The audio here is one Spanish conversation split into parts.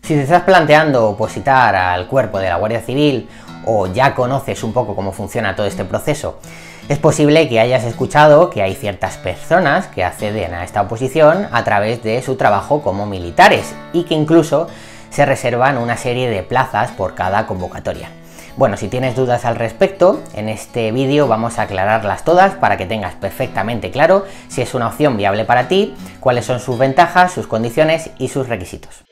Si te estás planteando opositar al cuerpo de la Guardia Civil o ya conoces un poco cómo funciona todo este proceso, es posible que hayas escuchado que hay ciertas personas que acceden a esta oposición a través de su trabajo como militares y que incluso se reservan una serie de plazas por cada convocatoria. Bueno, si tienes dudas al respecto, en este vídeo vamos a aclararlas todas para que tengas perfectamente claro si es una opción viable para ti, cuáles son sus ventajas, sus condiciones y sus requisitos.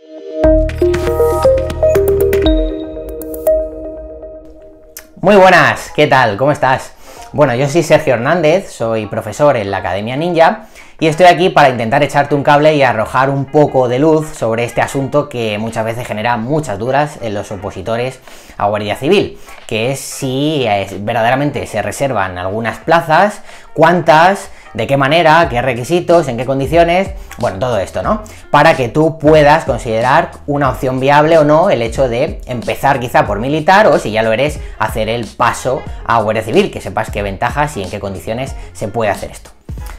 Muy buenas, ¿qué tal? ¿Cómo estás? Bueno, yo soy Sergio Hernández, soy profesor en la Academia Ninja y estoy aquí para intentar echarte un cable y arrojar un poco de luz sobre este asunto que muchas veces genera muchas dudas en los opositores a Guardia Civil, que es si verdaderamente se reservan algunas plazas, cuántas, de qué manera, qué requisitos, en qué condiciones, bueno, todo esto, ¿no? Para que tú puedas considerar una opción viable o no el hecho de empezar quizá por militar o, si ya lo eres, hacer el paso a Guardia Civil, que sepas qué ventajas y en qué condiciones se puede hacer esto.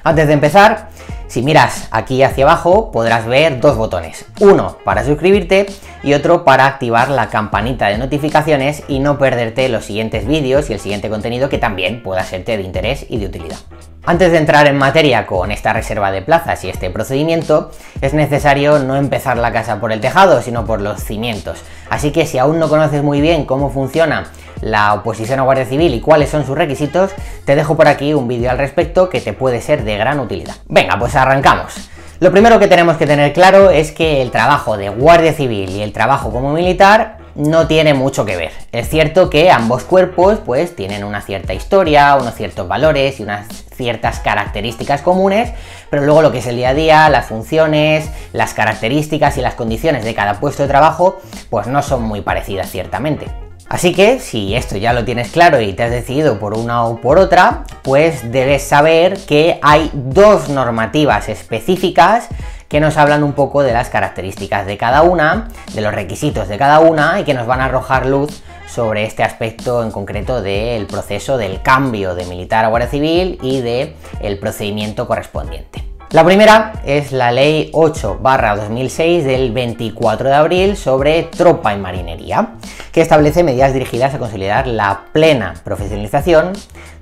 Antes de empezar, si miras aquí hacia abajo podrás ver dos botones, uno para suscribirte y otro para activar la campanita de notificaciones y no perderte los siguientes vídeos y el siguiente contenido que también pueda serte de interés y de utilidad. Antes de entrar en materia con esta reserva de plazas y este procedimiento, es necesario no empezar la casa por el tejado, sino por los cimientos. Así que si aún no conoces muy bien cómo funciona la oposición a Guardia Civil y cuáles son sus requisitos, te dejo por aquí un vídeo al respecto que te puede ser de gran utilidad. Venga, pues arrancamos. Lo primero que tenemos que tener claro es que el trabajo de Guardia Civil y el trabajo como militar no tiene mucho que ver. Es cierto que ambos cuerpos pues tienen una cierta historia, unos ciertos valores y unas ciertas características comunes, pero luego lo que es el día a día, las funciones, las características y las condiciones de cada puesto de trabajo pues no son muy parecidas ciertamente. Así que, si esto ya lo tienes claro y te has decidido por una o por otra, pues debes saber que hay dos normativas específicas que nos hablan un poco de las características de cada una, de los requisitos de cada una y que nos van a arrojar luz sobre este aspecto en concreto del proceso del cambio de militar a Guardia Civil y del procedimiento correspondiente. La primera es la Ley 8/2006 del 24 de abril sobre tropa y marinería, que establece medidas dirigidas a consolidar la plena profesionalización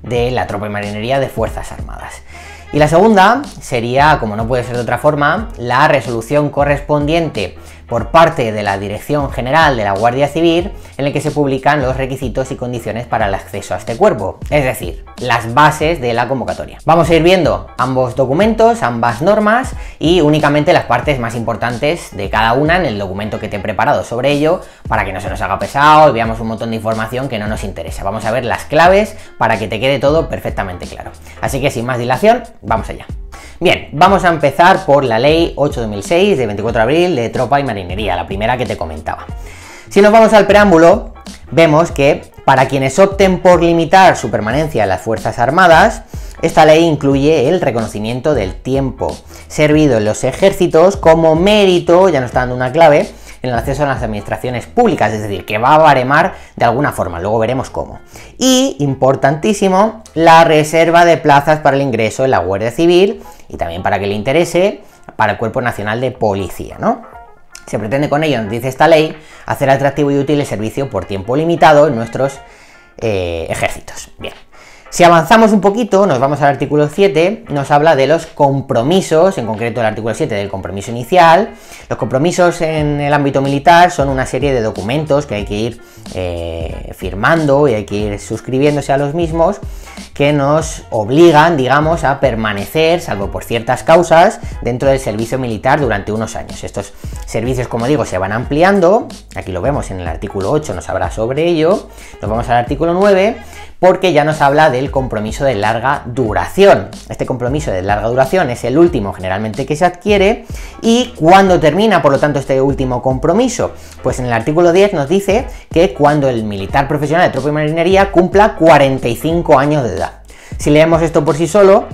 de la tropa y marinería de Fuerzas Armadas. Y la segunda sería, como no puede ser de otra forma, la resolución correspondiente por parte de la Dirección General de la Guardia Civil, en la que se publican los requisitos y condiciones para el acceso a este cuerpo, es decir, las bases de la convocatoria. Vamos a ir viendo ambos documentos, ambas normas y únicamente las partes más importantes de cada una en el documento que te he preparado sobre ello, para que no se nos haga pesado y veamos un montón de información que no nos interesa. Vamos a ver las claves para que te quede todo perfectamente claro. Así que sin más dilación, vamos allá. Bien, vamos a empezar por la Ley 8/2006 de 24 de abril de tropa y marinería, la primera que te comentaba. Si nos vamos al preámbulo, vemos que para quienes opten por limitar su permanencia en las Fuerzas Armadas, esta ley incluye el reconocimiento del tiempo servido en los ejércitos como mérito, ya nos está dando una clave, en el acceso a las administraciones públicas, es decir, que va a baremar de alguna forma, luego veremos cómo. Y, importantísimo, la reserva de plazas para el ingreso en la Guardia Civil y también para que le interese para el Cuerpo Nacional de Policía, ¿no? Se pretende con ello, nos dice esta ley, hacer atractivo y útil el servicio por tiempo limitado en nuestros ejércitos. Bien. Si avanzamos un poquito, nos vamos al artículo 7, nos habla de los compromisos, en concreto el artículo 7 del compromiso inicial. Los compromisos en el ámbito militar son una serie de documentos que hay que ir firmando y hay que ir suscribiéndose a los mismos, que nos obligan, digamos, a permanecer, salvo por ciertas causas, dentro del servicio militar durante unos años. Estos servicios, como digo, se van ampliando, aquí lo vemos en el artículo 8, nos habla sobre ello. Nos vamos al artículo 9, porque ya nos habla del compromiso de larga duración. Este compromiso de larga duración es el último generalmente que se adquiere. ¿Y cuándo termina, por lo tanto, este último compromiso? Pues en el artículo 10 nos dice que cuando el militar profesional de tropa y marinería cumpla 45 años de edad. Si leemos esto por sí solo,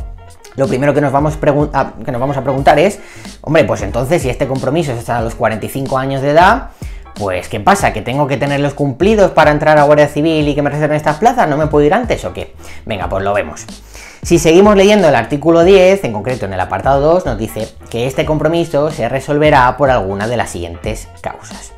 lo primero que nos vamos a preguntar es, hombre, pues entonces si este compromiso es hasta los 45 años de edad, pues ¿qué pasa? ¿Que tengo que tenerlos cumplidos para entrar a Guardia Civil y que me reserven estas plazas? ¿No me puedo ir antes o qué? Venga, pues lo vemos. Si seguimos leyendo el artículo 10, en concreto en el apartado 2, nos dice que este compromiso se resolverá por alguna de las siguientes causas.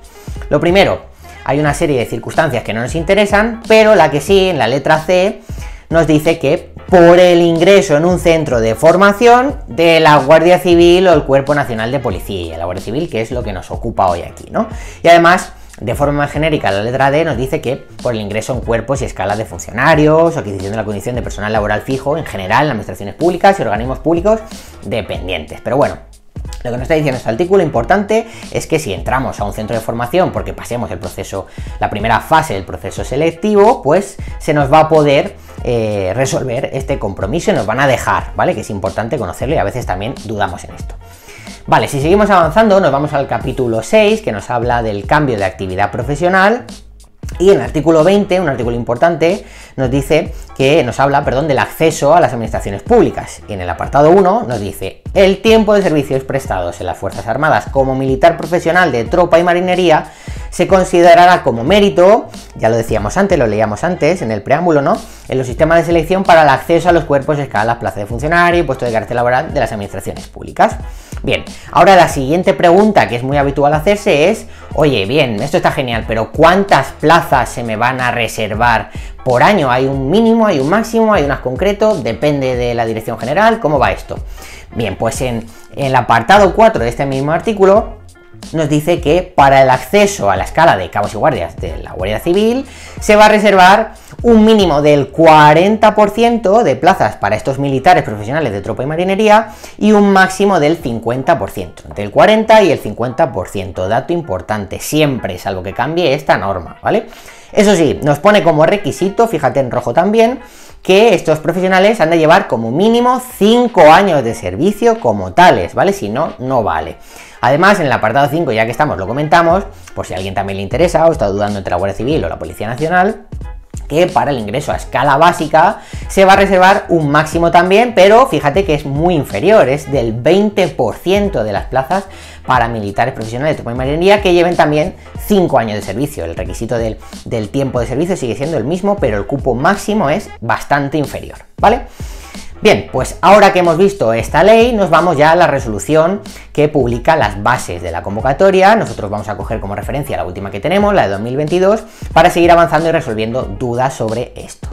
Lo primero, hay una serie de circunstancias que no nos interesan, pero la que sí, en la letra C, nos dice que por el ingreso en un centro de formación de la Guardia Civil o el Cuerpo Nacional de Policía, la Guardia Civil, que es lo que nos ocupa hoy aquí, ¿no? Y además, de forma más genérica, la letra D nos dice que por el ingreso en cuerpos y escalas de funcionarios, o adquisición de la condición de personal laboral fijo, en general, en administraciones públicas y organismos públicos dependientes. Pero bueno, lo que nos está diciendo este artículo importante es que si entramos a un centro de formación porque pasemos el proceso, la primera fase del proceso selectivo, pues se nos va a poder resolver este compromiso y nos van a dejar, ¿vale? Que es importante conocerlo y a veces también dudamos en esto. Vale, si seguimos avanzando, nos vamos al capítulo 6, que nos habla del cambio de actividad profesional. Y en el artículo 20, un artículo importante, nos dice que nos habla, perdón, del acceso a las administraciones públicas. Y en el apartado 1 nos dice: el tiempo de servicios prestados en las Fuerzas Armadas como militar profesional de tropa y marinería se considerará como mérito, ya lo decíamos antes, lo leíamos antes en el preámbulo, ¿no?, en los sistemas de selección para el acceso a los cuerpos, escalas, plaza de funcionario y puesto de carácter laboral de las administraciones públicas. Bien, ahora la siguiente pregunta que es muy habitual hacerse es: oye, bien, esto está genial, pero ¿cuántas plazas se me van a reservar por año? ¿Hay un mínimo, hay un máximo, hay unas concreto? ¿Depende de la dirección general? ¿Cómo va esto? Bien, pues en el apartado 4 de este mismo artículo nos dice que para el acceso a la escala de cabos y guardias de la Guardia Civil se va a reservar un mínimo del 40% de plazas para estos militares profesionales de tropa y marinería y un máximo del 50%, entre el 40 y el 50%, dato importante, siempre, salvo que cambie esta norma, ¿vale? Eso sí, nos pone como requisito, fíjate en rojo también, que estos profesionales han de llevar como mínimo 5 años de servicio como tales, ¿vale? Si no, no vale. Además, en el apartado 5, ya que estamos, lo comentamos, por si a alguien también le interesa o está dudando entre la Guardia Civil o la Policía Nacional, que para el ingreso a escala básica se va a reservar un máximo también, pero fíjate que es muy inferior, es del 20% de las plazas para militares profesionales de tropa y marinería que lleven también 5 años de servicio. El requisito del tiempo de servicio sigue siendo el mismo, pero el cupo máximo es bastante inferior, ¿vale? Bien, pues ahora que hemos visto esta ley, nos vamos ya a la resolución que publica las bases de la convocatoria. Nosotros vamos a coger como referencia la última que tenemos, la de 2022, para seguir avanzando y resolviendo dudas sobre esto.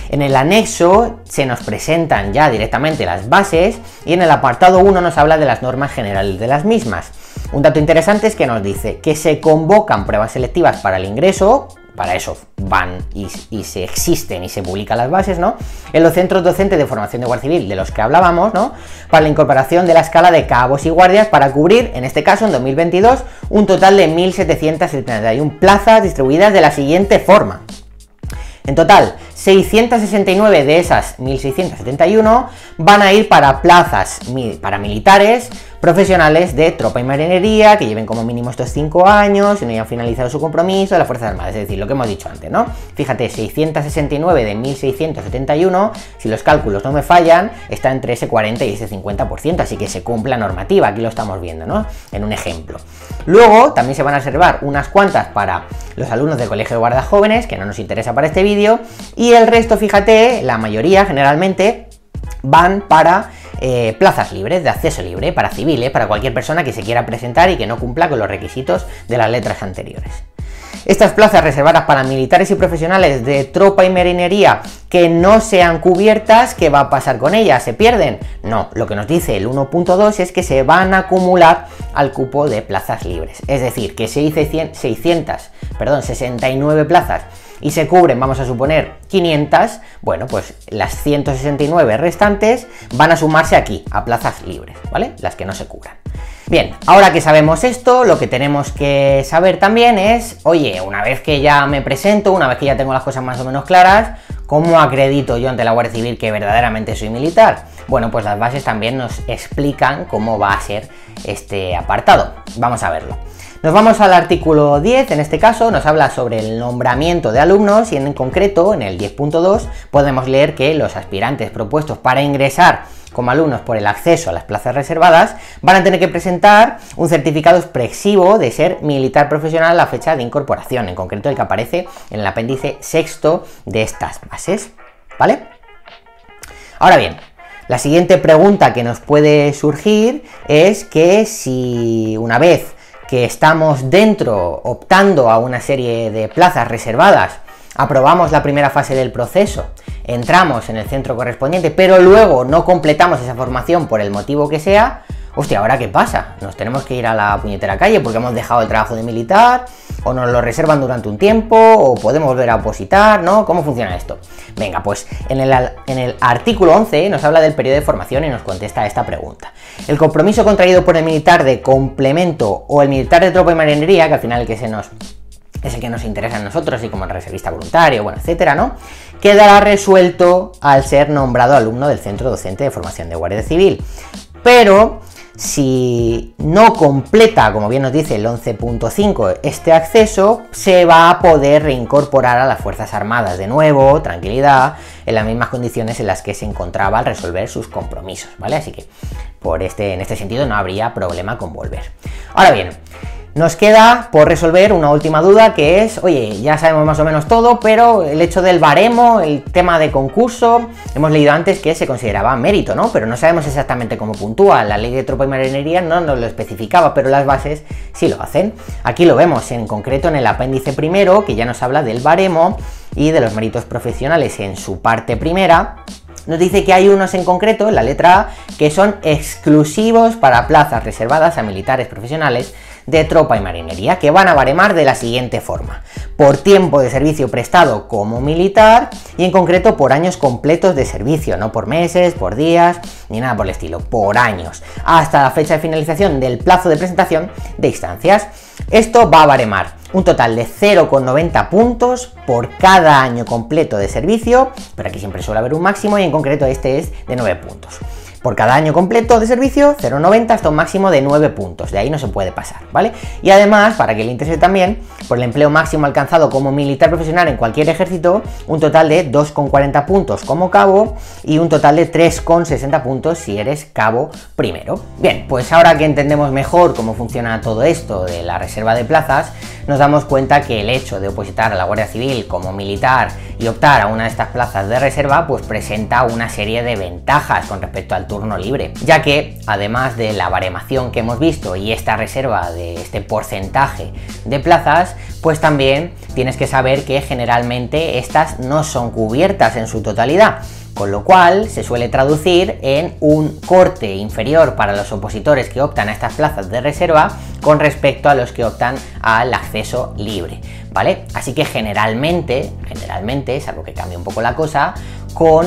En el anexo se nos presentan ya directamente las bases y en el apartado 1 nos habla de las normas generales de las mismas. Un dato interesante es que nos dice que se convocan pruebas selectivas para el ingreso. Para eso van y se existen y se publican las bases, ¿no?, en los centros docentes de formación de Guardia Civil de los que hablábamos, ¿no?, para la incorporación de la escala de cabos y guardias para cubrir, en este caso en 2022, un total de 1.771 plazas distribuidas de la siguiente forma. En total, 669 de esas 1.671 van a ir para plazas para militares profesionales de tropa y marinería que lleven como mínimo estos 5 años y no hayan finalizado su compromiso de las Fuerzas Armadas, es decir, lo que hemos dicho antes, ¿no? Fíjate, 669 de 1.671, si los cálculos no me fallan, está entre ese 40 y ese 50%, así que se cumple la normativa, aquí lo estamos viendo, ¿no?, en un ejemplo. Luego, también se van a reservar unas cuantas para los alumnos del Colegio de Guardas Jóvenes, que no nos interesa para este vídeo, y el resto, fíjate, la mayoría, generalmente, van para plazas libres, de acceso libre, para civiles, para cualquier persona que se quiera presentar y que no cumpla con los requisitos de las letras anteriores. Estas plazas reservadas para militares y profesionales de tropa y marinería que no sean cubiertas, ¿qué va a pasar con ellas? ¿Se pierden? No, lo que nos dice el 1.2 es que se van a acumular al cupo de plazas libres. Es decir, que si hay 69 plazas y se cubren, vamos a suponer, 500, bueno, pues las 169 restantes van a sumarse aquí, a plazas libres, ¿vale? Las que no se cubran. Bien, ahora que sabemos esto, lo que tenemos que saber también es, oye, una vez que ya me presento, una vez que ya tengo las cosas más o menos claras, ¿cómo acredito yo ante la Guardia Civil que verdaderamente soy militar? Bueno, pues las bases también nos explican cómo va a ser este apartado. Vamos a verlo. Nos vamos al artículo 10, en este caso nos habla sobre el nombramiento de alumnos y en concreto, en el 10.2, podemos leer que los aspirantes propuestos para ingresar como alumnos por el acceso a las plazas reservadas van a tener que presentar un certificado expresivo de ser militar profesional a la fecha de incorporación, en concreto el que aparece en el apéndice sexto de estas bases, ¿vale? Ahora bien, la siguiente pregunta que nos puede surgir es que si una vez que estamos dentro, optando a una serie de plazas reservadas, aprobamos la primera fase del proceso, entramos en el centro correspondiente, pero luego no completamos esa formación por el motivo que sea, hostia, ¿ahora qué pasa? ¿Nos tenemos que ir a la puñetera calle porque hemos dejado el trabajo de militar? ¿O nos lo reservan durante un tiempo? ¿O podemos volver a opositar? ¿No? ¿Cómo funciona esto? Venga, pues en el artículo 11 nos habla del periodo de formación y nos contesta a esta pregunta. El compromiso contraído por el militar de complemento o el militar de tropa y marinería, que al final es el que nos interesa a nosotros, y como el reservista voluntario, bueno, etcétera, ¿no? Quedará resuelto al ser nombrado alumno del Centro Docente de Formación de Guardia Civil. Pero si no completa, como bien nos dice el 11.5, este acceso, se va a poder reincorporar a las Fuerzas Armadas de nuevo, tranquilidad, en las mismas condiciones en las que se encontraba al resolver sus compromisos, ¿vale? Así que en este sentido no habría problema con volver. Ahora bien, nos queda por resolver una última duda, que es, oye, ya sabemos más o menos todo, pero el hecho del baremo, el tema de concurso, hemos leído antes que se consideraba mérito, ¿no? Pero no sabemos exactamente cómo puntúa. La ley de tropa y marinería no nos lo especificaba, pero las bases sí lo hacen. Aquí lo vemos en concreto en el apéndice primero, que ya nos habla del baremo y de los méritos profesionales en su parte primera. Nos dice que hay unos en concreto, en la letra A, que son exclusivos para plazas reservadas a militares profesionales de tropa y marinería, que van a baremar de la siguiente forma: por tiempo de servicio prestado como militar y en concreto por años completos de servicio, no por meses, por días, ni nada por el estilo, por años, hasta la fecha de finalización del plazo de presentación de instancias. Esto va a baremar un total de 0,90 puntos por cada año completo de servicio, pero aquí siempre suele haber un máximo y en concreto este es de 9 puntos. Por cada año completo de servicio, 0,90 hasta un máximo de 9 puntos, de ahí no se puede pasar, ¿vale? Y además, para que le interese también, por el empleo máximo alcanzado como militar profesional en cualquier ejército, un total de 2,40 puntos como cabo y un total de 3,60 puntos si eres cabo primero. Bien, pues ahora que entendemos mejor cómo funciona todo esto de la reserva de plazas, nos damos cuenta que el hecho de opositar a la Guardia Civil como militar y optar a una de estas plazas de reserva, pues presenta una serie de ventajas con respecto al turno libre, ya que además de la baremación que hemos visto y esta reserva de este porcentaje de plazas, pues también tienes que saber que generalmente estas no son cubiertas en su totalidad, con lo cual se suele traducir en un corte inferior para los opositores que optan a estas plazas de reserva con respecto a los que optan al acceso libre, ¿vale? Así que generalmente, salvo que cambie un poco la cosa, con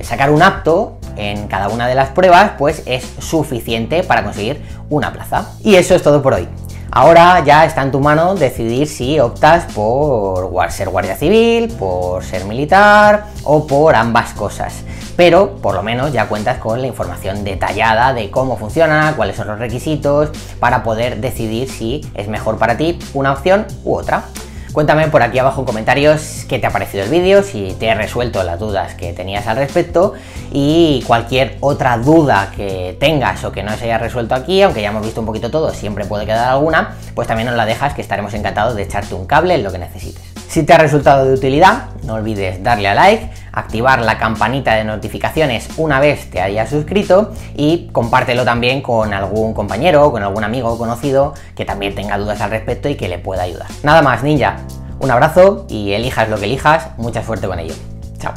sacar un apto en cada una de las pruebas, pues es suficiente para conseguir una plaza. Y eso es todo por hoy. Ahora ya está en tu mano decidir si optas por ser guardia civil, por ser militar o por ambas cosas. Pero por lo menos ya cuentas con la información detallada de cómo funciona, cuáles son los requisitos, para poder decidir si es mejor para ti una opción u otra. Cuéntame por aquí abajo en comentarios qué te ha parecido el vídeo, si te he resuelto las dudas que tenías al respecto, y cualquier otra duda que tengas o que no se haya resuelto aquí, aunque ya hemos visto un poquito todo, siempre puede quedar alguna, pues también nos la dejas, que estaremos encantados de echarte un cable en lo que necesites. Si te ha resultado de utilidad, no olvides darle a like, activar la campanita de notificaciones una vez te hayas suscrito y compártelo también con algún compañero, con algún amigo o conocido que también tenga dudas al respecto y que le pueda ayudar. Nada más, ninja, un abrazo y elijas lo que elijas, mucha suerte con ello. Chao.